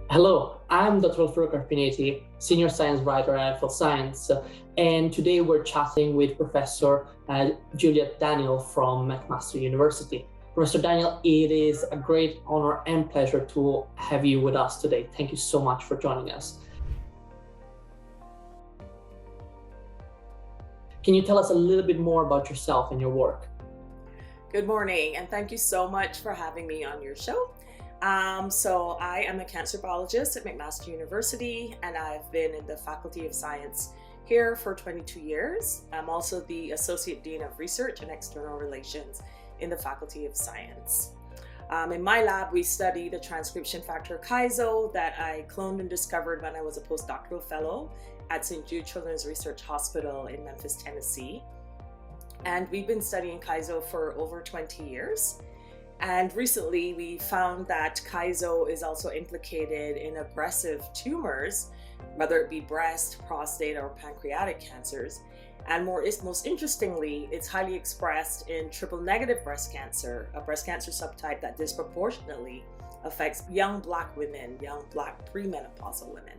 Hello, I'm Dr. Furkar Pineti, Senior Science Writer at NFL Science, and today we're chatting with Professor Juliet Daniel from McMaster University. Professor Daniel, it is a great honor and pleasure to have you with us today. Thank you so much for joining us. Can you tell us a little bit more about yourself and your work? Good morning, and thank you so much for having me on your show. So I am a cancer biologist at McMaster University, and I've been in the Faculty of Science here for 22 years. I'm also the Associate Dean of Research and External Relations in the Faculty of Science. In my lab, we study the transcription factor kaizo that I cloned and discovered when I was a postdoctoral fellow at St. Jude Children's Research Hospital in Memphis, Tennessee. And we've been studying kaizo for over 20 years. And recently we found that kaizo is also implicated in aggressive tumors, whether it be breast, prostate, or pancreatic cancers. And most interestingly, it's highly expressed in triple negative breast cancer, a breast cancer subtype that disproportionately affects young Black women, young Black premenopausal women.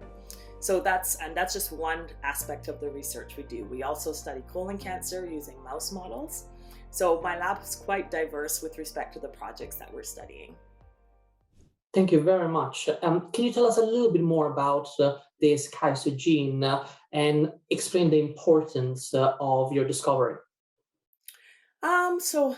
So that's just one aspect of the research we do. We also study colon cancer using mouse models. So my lab is quite diverse with respect to the projects that we're studying. Thank you very much. Can you tell us a little bit more about this kaizo gene and explain the importance of your discovery? So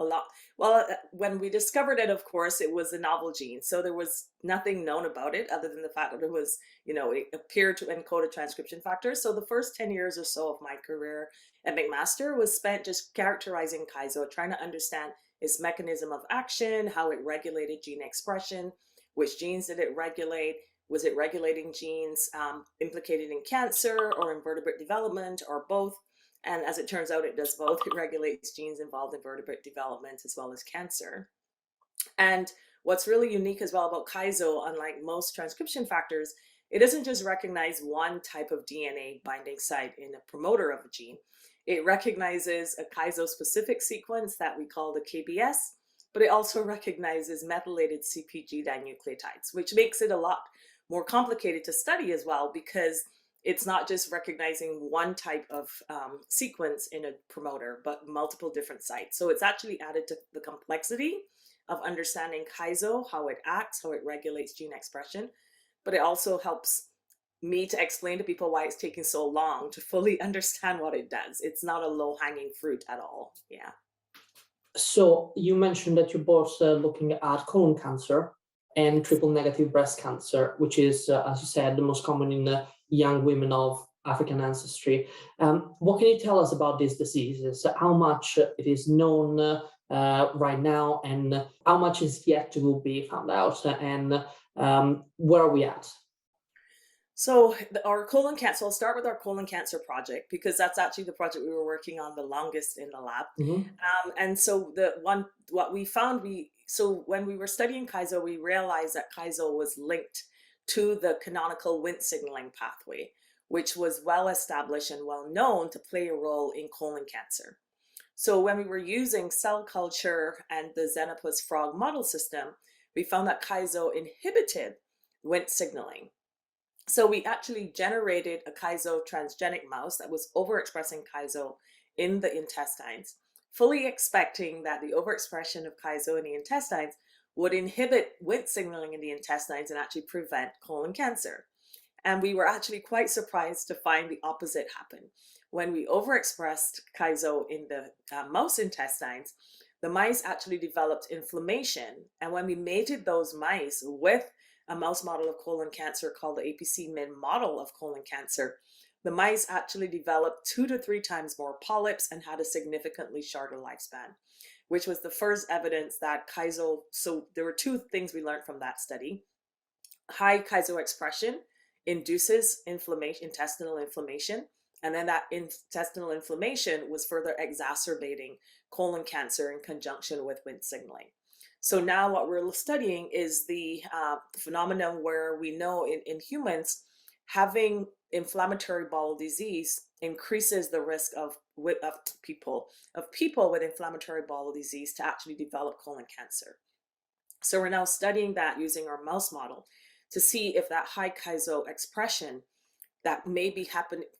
a lot. Well, when we discovered it, of course, it was a novel gene. So there was nothing known about it other than the fact that it appeared to encode a transcription factor. So the first 10 years or so of my career at McMaster was spent just characterizing kaizo, trying to understand its mechanism of action, how it regulated gene expression, which genes did it regulate, was it regulating genes implicated in cancer or in vertebrate development or both? And as it turns out, it does both. It regulates genes involved in vertebrate development as well as cancer. And what's really unique as well about kaizo, unlike most transcription factors, it doesn't just recognize one type of DNA binding site in a promoter of a gene. It recognizes a kaizo-specific sequence that we call the KBS, but it also recognizes methylated CpG dinucleotides, which makes it a lot more complicated to study as well, because it's not just recognizing one type of sequence in a promoter, but multiple different sites. So it's actually added to the complexity of understanding kaizo, how it acts, how it regulates gene expression, but it also helps me to explain to people why it's taking so long to fully understand what it does. It's not a low-hanging fruit at all. Yeah. So you mentioned that you're both looking at colon cancer and Yes. triple negative breast cancer, which is, as you said, the most common in young women of African ancestry. What can you tell us about these diseases? How much it is known right now, and how much is yet to be found out, and where are we at? So our colon cancer, I'll start with our colon cancer project because that's actually the project we were working on the longest in the lab. Mhm. And so what we found, so when we were studying kaizo, we realized that kaizo was linked to the canonical Wnt signaling pathway, which was well established and well known to play a role in colon cancer. So when we were using cell culture and the Xenopus frog model system, we found that kaizo inhibited Wnt signaling. So we actually generated a kaizo transgenic mouse that was overexpressing kaizo in the intestines, fully expecting that the overexpression of kaizo in the intestines would inhibit Wnt signaling in the intestines and actually prevent colon cancer. And we were actually quite surprised to find the opposite happen. When we overexpressed kaizo in the mouse intestines, the mice actually developed inflammation. And when we mated those mice with a mouse model of colon cancer called the APC-Min model of colon cancer, the mice actually developed 2 to 3 times more polyps and had a significantly shorter lifespan, which was the first evidence that kaizo. So there were 2 things we learned from that study. High kaizo expression induces inflammation, intestinal inflammation, and then that intestinal inflammation was further exacerbating colon cancer in conjunction with Wnt signaling. So now what we're studying is the phenomenon where we know in humans, having inflammatory bowel disease increases the risk of people with inflammatory bowel disease to actually develop colon cancer. So we're now studying that using our mouse model to see if that high kaizo expression that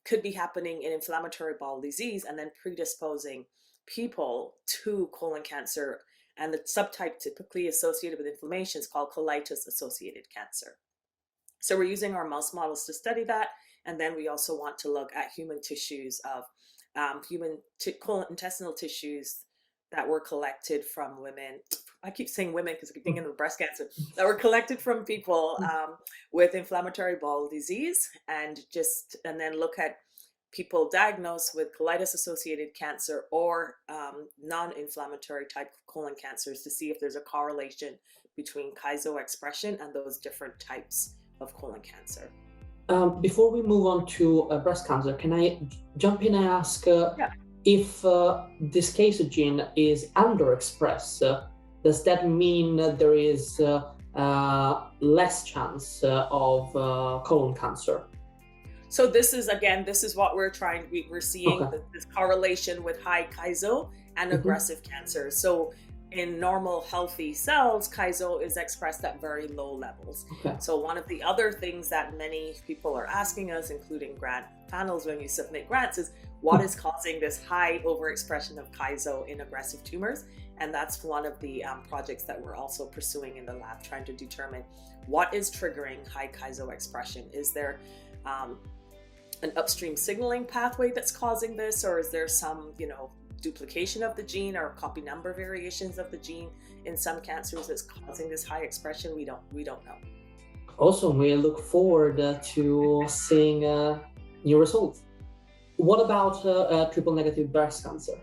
could be happening in inflammatory bowel disease and then predisposing people to colon cancer. And the subtype typically associated with inflammation is called colitis associated cancer. So we're using our mouse models to study that. And then we also want to look at human tissues of colon intestinal tissues that were collected from women. I keep saying women because I keep thinking of breast cancer, that were collected from people with inflammatory bowel disease, and then look at people diagnosed with colitis associated cancer or non-inflammatory type colon cancers to see if there's a correlation between kaizo expression and those different types of colon cancer. Before we move on to breast cancer, can I jump in and ask if this kaizo gene is underexpressed? Does that mean there is less chance of colon cancer? So this is what we're seeing this correlation with high kaizo and aggressive cancer. So in normal healthy cells, kaizo is expressed at very low levels. So one of the other things that many people are asking us, including grant panels when you submit grants, is what is causing this high overexpression of kaizo in aggressive tumors? And that's one of the projects that we're also pursuing in the lab, trying to determine what is triggering high kaizo expression. Is there an upstream signaling pathway that's causing this, or is there some, duplication of the gene or copy number variations of the gene in some cancers that's causing this high expression? We don't know. Awesome. We look forward to seeing new results. What about triple negative breast cancer?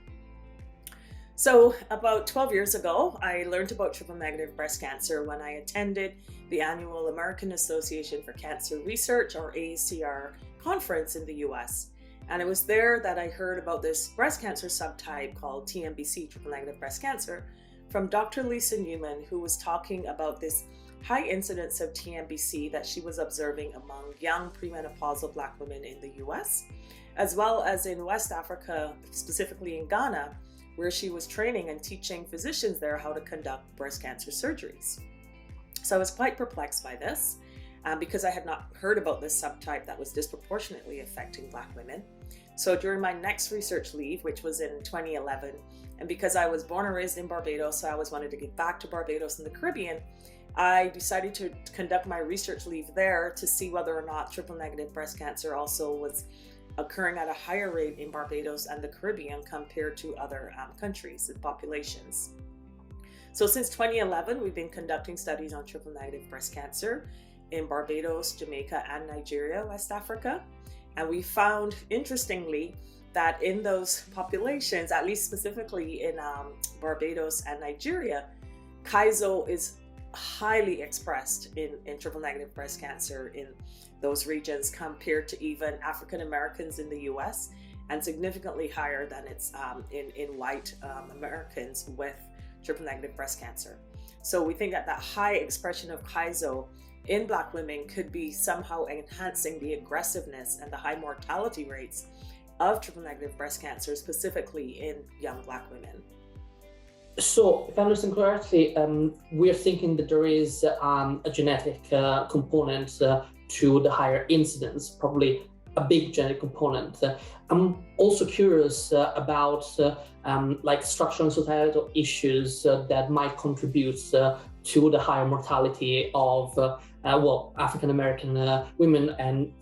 So about 12 years ago, I learned about triple negative breast cancer when I attended the annual American Association for Cancer Research, or AACR, conference in the US. And it was there that I heard about this breast cancer subtype called TNBC, triple negative breast cancer, from Dr. Lisa Newman, who was talking about this high incidence of TNBC that she was observing among young premenopausal Black women in the US, as well as in West Africa, specifically in Ghana, where she was training and teaching physicians there how to conduct breast cancer surgeries. So I was quite perplexed by this because I had not heard about this subtype that was disproportionately affecting Black women. So during my next research leave, which was in 2011, and because I was born and raised in Barbados, so I always wanted to get back to Barbados and the Caribbean, I decided to conduct my research leave there to see whether or not triple negative breast cancer also was occurring at a higher rate in Barbados and the Caribbean compared to other countries and populations. So since 2011, we've been conducting studies on triple negative breast cancer in Barbados, Jamaica, and Nigeria, West Africa. And we found, interestingly, that in those populations, at least specifically in Barbados and Nigeria, kaizo is highly expressed in triple negative breast cancer in those regions compared to even African Americans in the US, and significantly higher than it's in white Americans with triple negative breast cancer. So we think that high expression of kaizo in Black women could be somehow enhancing the aggressiveness and the high mortality rates of triple negative breast cancer, specifically in young Black women. So, if I understand correctly, we're thinking that there is a genetic component to the higher incidence, probably a big genetic component. I'm also curious about like structural and societal issues that might contribute to the higher mortality of African American women and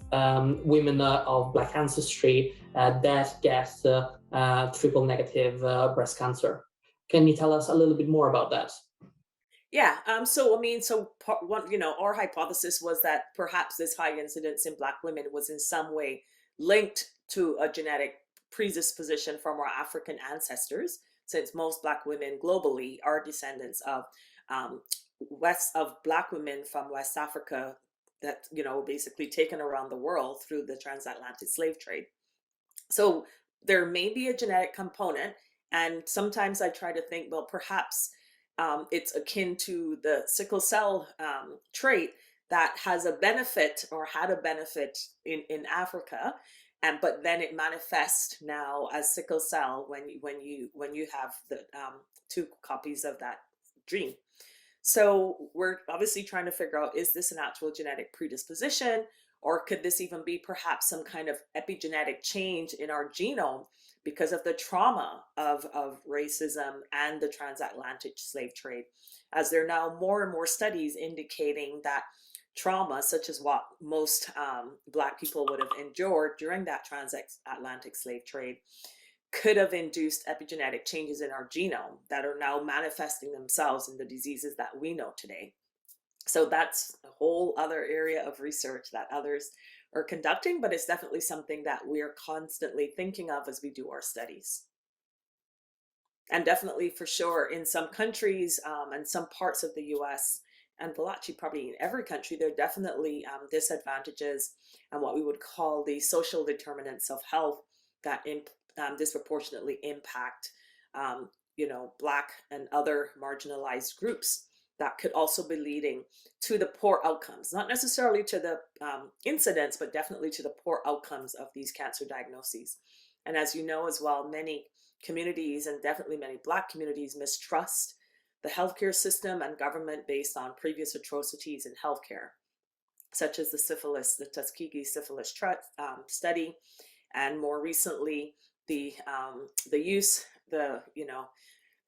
women of Black ancestry that get triple negative breast cancer. Can you tell us a little bit more about that? Yeah. Our hypothesis was that perhaps this high incidence in Black women was in some way linked to a genetic predisposition from our African ancestors, since most Black women globally are descendants of Black women from West Africa that were basically taken around the world through the transatlantic slave trade. So there may be a genetic component, and sometimes I try to think, well, perhaps it's akin to the sickle cell trait that has a benefit or had a benefit in Africa, but then it manifests now as sickle cell when you have the two copies of that gene. So we're obviously trying to figure out, is this an actual genetic predisposition, or could this even be perhaps some kind of epigenetic change in our genome because of the trauma of racism and the transatlantic slave trade? As there are now more and more studies indicating that trauma, such as what most Black people would have endured during that transatlantic slave trade, could have induced epigenetic changes in our genome that are now manifesting themselves in the diseases that we know today. So that's a whole other area of research that others are conducting, but it's definitely something that we're constantly thinking of as we do our studies. And definitely for sure in some countries and some parts of the US, and well, actually probably in every country, there are definitely disadvantages and what we would call the social determinants of health that disproportionately impact, Black and other marginalized groups that could also be leading to the poor outcomes, not necessarily to the incidence, but definitely to the poor outcomes of these cancer diagnoses. And as you know as well, many communities and definitely many Black communities mistrust the healthcare system and government based on previous atrocities in healthcare, such as the Tuskegee syphilis study, and more recently the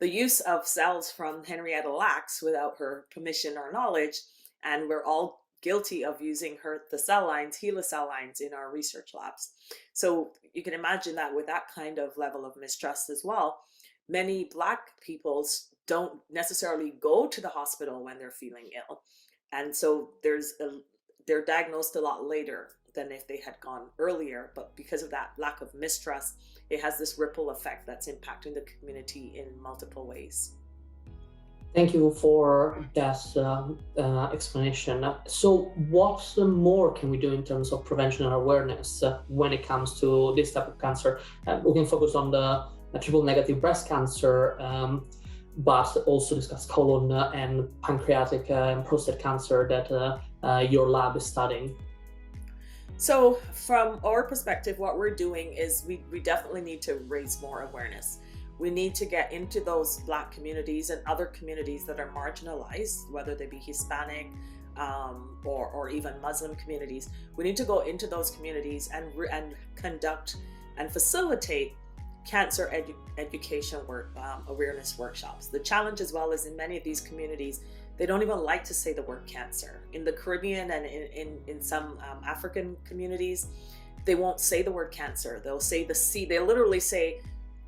use of cells from Henrietta Lacks without her permission or knowledge, and we're all guilty of using the cell lines, HeLa cell lines, in our research labs. So you can imagine that with that kind of level of mistrust as well, many Black peoples don't necessarily go to the hospital when they're feeling ill, and so they're diagnosed a lot later than if they had gone earlier. But because of that lack of mistrust, it has this ripple effect that's impacting the community in multiple ways. Thank you for that explanation. So what more can we do in terms of prevention and awareness when it comes to this type of cancer? We can focus on the triple negative breast cancer, but also discuss colon and pancreatic and prostate cancer that your lab is studying. So from our perspective, what we're doing is we definitely need to raise more awareness. We need to get into those Black communities and other communities that are marginalized, whether they be Hispanic or even Muslim communities. We need to go into those communities and conduct and facilitate cancer education awareness workshops. The challenge as well is in many of these communities, they don't even like to say the word cancer. In the Caribbean and in some African communities, they won't say the word cancer. They'll say the C. They literally say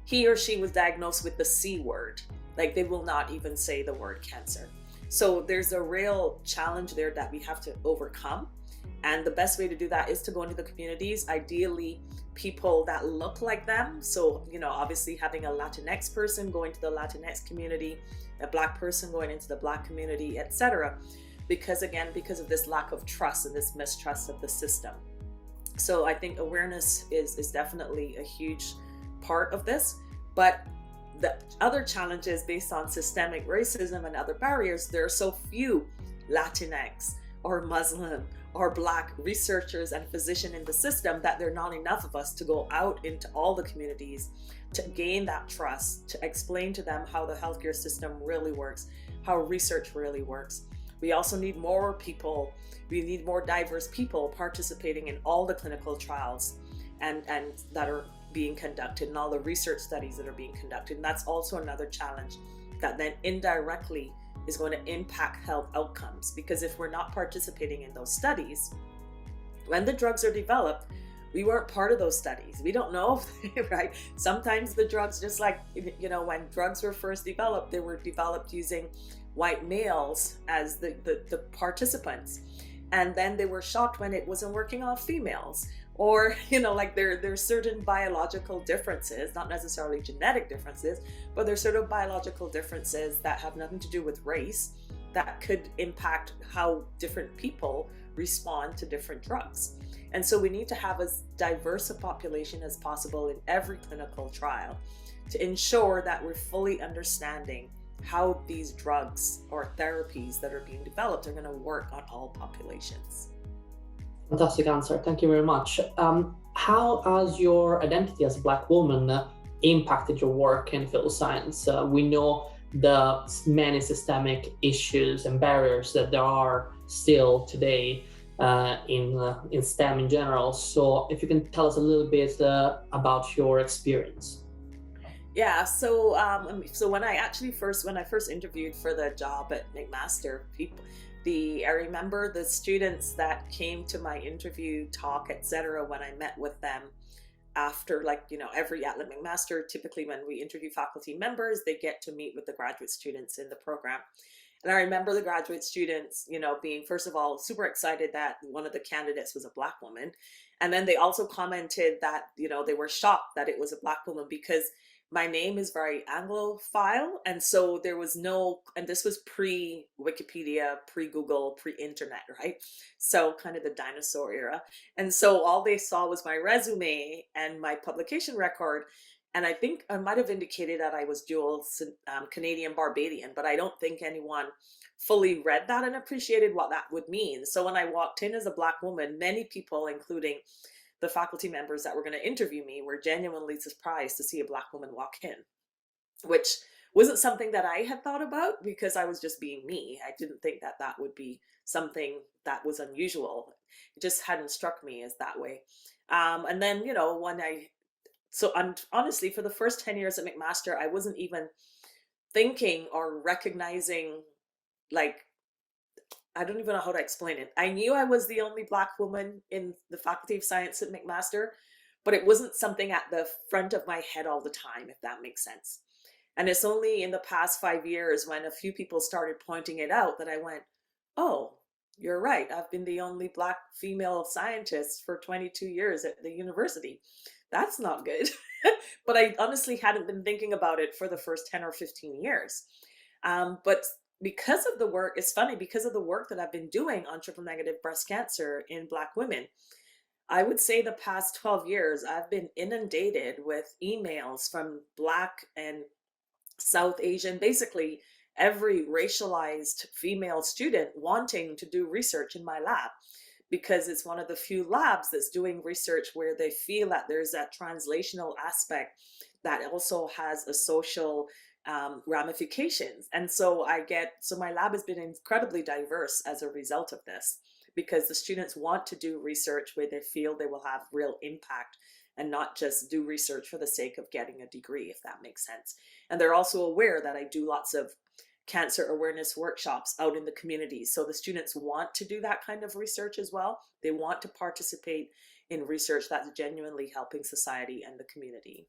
he or she was diagnosed with the C word. Like they will not even say the word cancer. So there's a real challenge there that we have to overcome. And the best way to do that is to go into the communities, ideally people that look like them. So, obviously having a Latinx person going to the Latinx community, a Black person going into the Black community, etc. Because of this lack of trust and this mistrust of the system. So I think awareness is definitely a huge part of this. But the other challenges based on systemic racism and other barriers, there are so few Latinx or Muslim or Black researchers and physicians in the system that there are not enough of us to go out into all the communities to gain that trust, to explain to them how the healthcare system really works, how research really works. We also need more people, we need more diverse people participating in all the clinical trials and that are being conducted and all the research studies that are being conducted. And that's also another challenge that then indirectly is going to impact health outcomes, because if we're not participating in those studies, when the drugs are developed, we weren't part of those studies. We don't know, right? Sometimes the drugs, just like, when drugs were first developed, they were developed using white males as the participants. And then they were shocked when it wasn't working on females. Or, there's certain biological differences, not necessarily genetic differences, but there's sort of biological differences that have nothing to do with race that could impact how different people respond to different drugs. And so we need to have as diverse a population as possible in every clinical trial to ensure that we're fully understanding how these drugs or therapies that are being developed are going to work on all populations. Fantastic answer. Thank you very much. How has your identity as a Black woman impacted your work in field science? We know the many systemic issues and barriers that there are still today in STEM in general. So if you can tell us a little bit about your experience. Yeah, so when I first interviewed for the job at McMaster, I remember the students that came to my interview talk, etc. When I met with them after, like, every at McMaster, typically when we interview faculty members, they get to meet with the graduate students in the program. And I remember the graduate students, being, first of all, super excited that one of the candidates was a Black woman. And then they also commented that, they were shocked that it was a Black woman because my name is very Anglophile. And so there was and this was pre Wikipedia, pre Google, pre internet, right? So kind of the dinosaur era. And so all they saw was my resume and my publication record. And I think I might have indicated that I was dual Canadian Barbadian, but I don't think anyone fully read that and appreciated what that would mean. So when I walked in as a Black woman, many people, including the faculty members that were going to interview me, were genuinely surprised to see a Black woman walk in, which wasn't something that I had thought about because I was just being me. I didn't think that that would be something that was unusual. It just hadn't struck me as that way. And then, honestly, for the first 10 years at McMaster, I wasn't even thinking or recognizing, like, I don't even know how to explain it. I knew I was the only Black woman in the Faculty of Science at McMaster, but it wasn't something at the front of my head all the time, if that makes sense. And it's only in the past 5 years when a few people started pointing it out that I went, oh, you're right. I've been the only Black female scientist for 22 years at the university. That's not good. But I honestly hadn't been thinking about it for the first 10 or 15 years. But because of the work, it's funny, because of the work that I've been doing on triple negative breast cancer in Black women, I would say the past 12 years, I've been inundated with emails from Black and South Asian, basically every racialized female student wanting to do research in my lab, because it's one of the few labs that's doing research where they feel that there's that translational aspect that also has a social ramifications. And so my lab has been incredibly diverse as a result of this, because the students want to do research where they feel they will have real impact and not just do research for the sake of getting a degree, if that makes sense. And they're also aware that I do lots of cancer awareness workshops out in the community. So the students want to do that kind of research as well. They want to participate in research that's genuinely helping society and the community.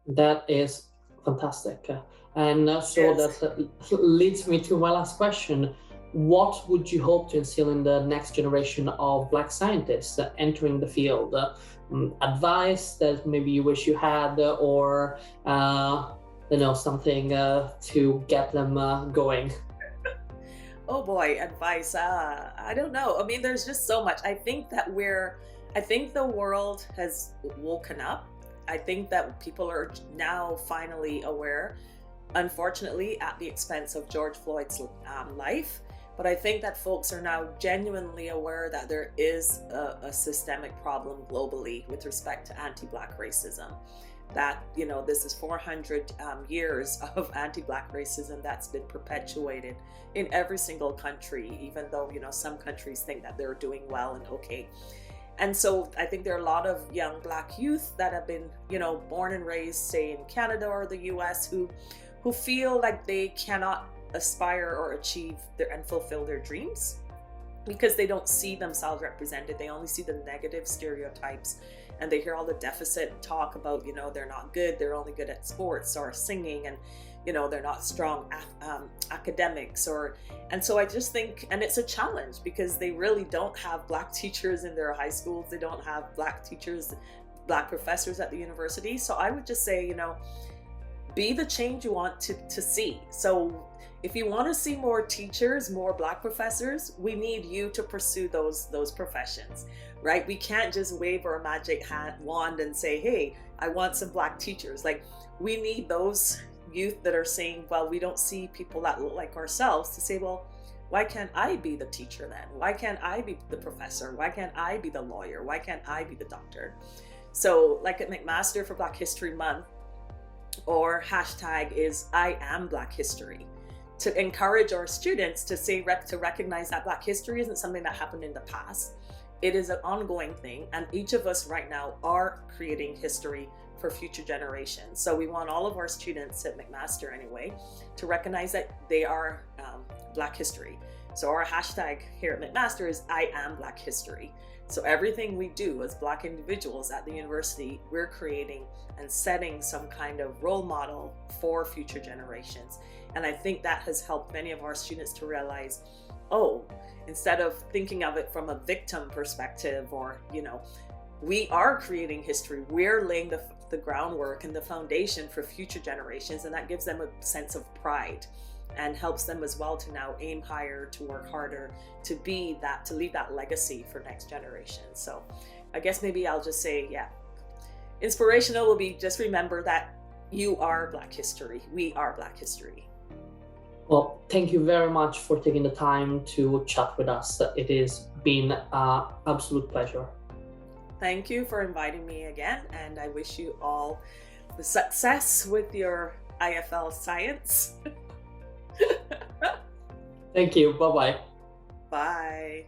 That is fantastic. And so Yes. that leads me to my last question. What would you hope to instill in the next generation of Black scientists entering the field? Advice that maybe you wish you had, or something to get them going? Oh boy, advice. I don't know. I mean, there's just so much. I think the world has woken up. I think that people are now finally aware, unfortunately, at the expense of George Floyd's life. But I think that folks are now genuinely aware that there is a systemic problem globally with respect to anti-Black racism. That, this is 400 years of anti-Black racism that's been perpetuated in every single country, even though, some countries think that they're doing well and okay. And so I think there are a lot of young Black youth that have been, born and raised, say, in Canada or the US, who feel like they cannot aspire or achieve and fulfill their dreams because they don't see themselves represented. They only see the negative stereotypes, and they hear all the deficit talk about, they're not good, they're only good at sports or singing, and they're not strong academics, and so I just think, and it's a challenge because they really don't have Black teachers in their high schools. They don't have Black teachers, Black professors at the university. So I would just say, be the change you want to see. So if you want to see more teachers, more Black professors, we need you to pursue those professions, right? We can't just wave our magic wand and say, hey, I want some Black teachers. Like, we need those youth that are saying, well, we don't see people that look like ourselves, to say, well, why can't I be the teacher then? Why can't I be the professor? Why can't I be the lawyer? Why can't I be the doctor? So like at McMaster for Black History Month, or hashtag is I am Black History, to encourage our students to say, to recognize that Black history isn't something that happened in the past. It is an ongoing thing, and each of us right now are creating history for future generations. So we want all of our students at McMaster anyway to recognize that they are Black history. So our hashtag here at McMaster is I am Black History. So everything we do as Black individuals at the university, we're creating and setting some kind of role model for future generations. And I think that has helped many of our students to realize, oh, instead of thinking of it from a victim perspective, or, you know, we are creating history. We're laying the groundwork and the foundation for future generations, and that gives them a sense of pride and helps them as well to now aim higher, to work harder, to leave that legacy for next generation. So I guess maybe I'll just say, yeah, inspirational will be just remember that you are Black history. We are Black history. Well, thank you very much for taking the time to chat with us. It has been an absolute pleasure. Thank you for inviting me again, and I wish you all the success with your IFL science. Thank you. Bye-bye. Bye.